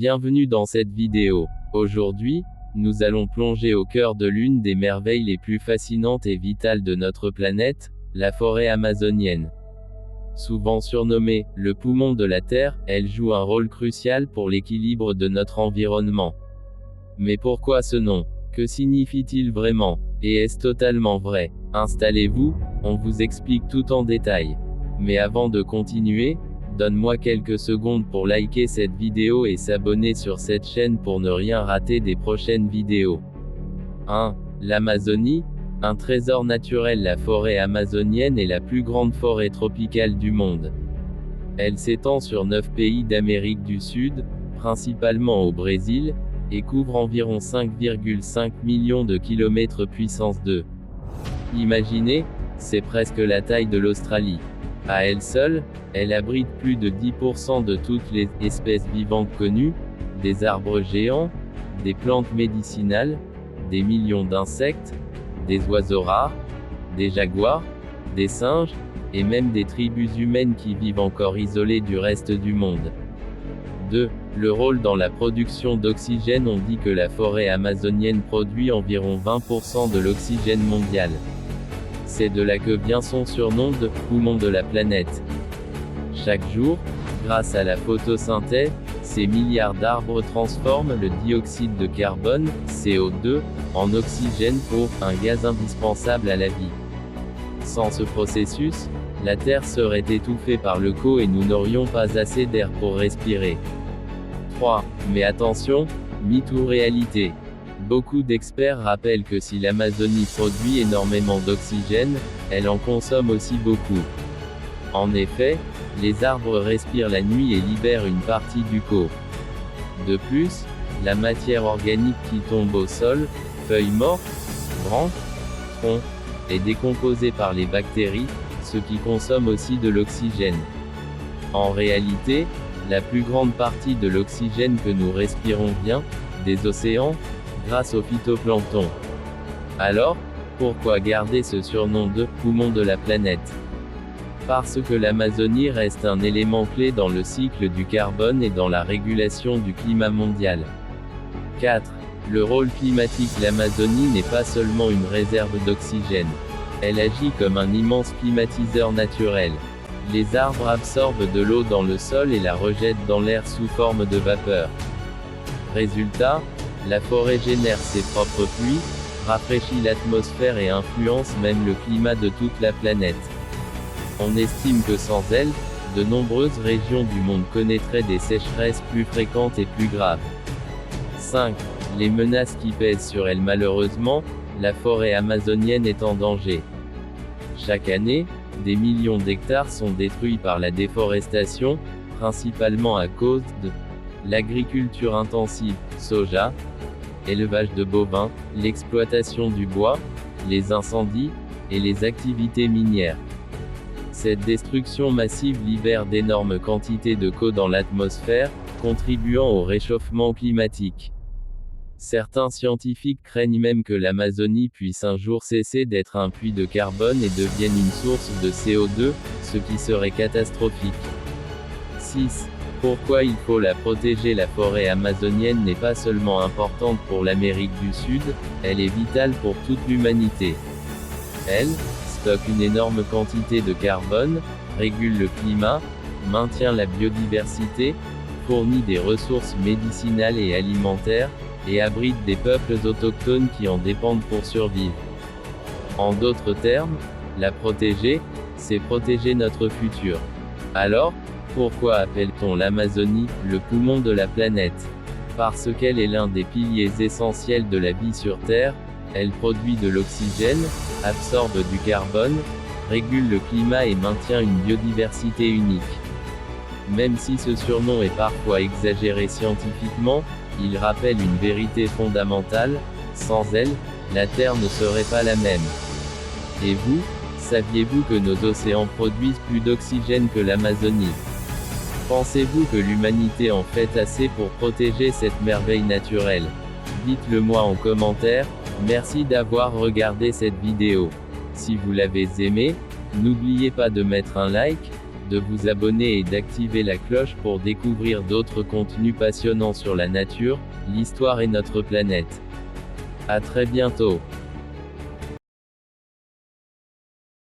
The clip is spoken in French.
Bienvenue dans cette vidéo. Aujourd'hui, nous allons plonger au cœur de l'une des merveilles les plus fascinantes et vitales de notre planète, la forêt amazonienne. Souvent surnommée « le poumon de la Terre », elle joue un rôle crucial pour l'équilibre de notre environnement. Mais pourquoi ce nom? Que signifie-t-il vraiment? Et est-ce totalement vrai? Installez-vous, on vous explique tout en détail. Mais avant de continuer, donne-moi quelques secondes pour liker cette vidéo et s'abonner sur cette chaîne pour ne rien rater des prochaines vidéos. 1. L'Amazonie, un trésor naturel. La forêt amazonienne est la plus grande forêt tropicale du monde. Elle s'étend sur 9 pays d'Amérique du Sud, principalement au Brésil, et couvre environ 5,5 millions de kilomètres puissance 2. Imaginez, c'est presque la taille de l'Australie. À elle seule, elle abrite plus de 10% de toutes les espèces vivantes connues, des arbres géants, des plantes médicinales, des millions d'insectes, des oiseaux rares, des jaguars, des singes, et même des tribus humaines qui vivent encore isolées du reste du monde. 2. Le rôle dans la production d'oxygène. On dit que la forêt amazonienne produit environ 20% de l'oxygène mondial. C'est de là que vient son surnom de « poumon de la planète ». Chaque jour, grâce à la photosynthèse, ces milliards d'arbres transforment le dioxyde de carbone, CO2, en oxygène, un gaz indispensable à la vie. Sans ce processus, la Terre serait étouffée par le CO et nous n'aurions pas assez d'air pour respirer. 3. Mais attention, mythe ou réalité? Beaucoup d'experts rappellent que si l'Amazonie produit énormément d'oxygène, elle en consomme aussi beaucoup. En effet, les arbres respirent la nuit et libèrent une partie du CO. De plus, la matière organique qui tombe au sol, feuilles mortes, branches, troncs, est décomposée par les bactéries, ce qui consomme aussi de l'oxygène. En réalité, la plus grande partie de l'oxygène que nous respirons vient des océans, grâce au phytoplancton. Alors, pourquoi garder ce surnom de « poumon de la planète » ? Parce que l'Amazonie reste un élément clé dans le cycle du carbone et dans la régulation du climat mondial. 4. Le rôle climatique. L'Amazonie n'est pas seulement une réserve d'oxygène. Elle agit comme un immense climatiseur naturel. Les arbres absorbent de l'eau dans le sol et la rejettent dans l'air sous forme de vapeur. Résultat, la forêt génère ses propres pluies, rafraîchit l'atmosphère et influence même le climat de toute la planète. On estime que sans elle, de nombreuses régions du monde connaîtraient des sécheresses plus fréquentes et plus graves. 5. Les menaces qui pèsent sur elle. Malheureusement, la forêt amazonienne est en danger. Chaque année, des millions d'hectares sont détruits par la déforestation, principalement à cause de l'agriculture intensive, soja, élevage de bovins, l'exploitation du bois, les incendies, et les activités minières. Cette destruction massive libère d'énormes quantités de CO dans l'atmosphère, contribuant au réchauffement climatique. Certains scientifiques craignent même que l'Amazonie puisse un jour cesser d'être un puits de carbone et devienne une source de CO2, ce qui serait catastrophique. 6. Pourquoi il faut la protéger? La forêt amazonienne n'est pas seulement importante pour l'Amérique du Sud, elle est vitale pour toute l'humanité. Elle stocke une énorme quantité de carbone, régule le climat, maintient la biodiversité, fournit des ressources médicinales et alimentaires, et abrite des peuples autochtones qui en dépendent pour survivre. En d'autres termes, la protéger, c'est protéger notre futur. Alors, pourquoi appelle-t-on l'Amazonie « le poumon de la planète » ? Parce qu'elle est l'un des piliers essentiels de la vie sur Terre, elle produit de l'oxygène, absorbe du carbone, régule le climat et maintient une biodiversité unique. Même si ce surnom est parfois exagéré scientifiquement, il rappelle une vérité fondamentale, sans elle, la Terre ne serait pas la même. Et vous, saviez-vous que nos océans produisent plus d'oxygène que l'Amazonie? Pensez-vous que l'humanité en fait assez pour protéger cette merveille naturelle? Dites-le moi en commentaire. Merci d'avoir regardé cette vidéo. Si vous l'avez aimé, n'oubliez pas de mettre un like, de vous abonner et d'activer la cloche pour découvrir d'autres contenus passionnants sur la nature, l'histoire et notre planète. À très bientôt.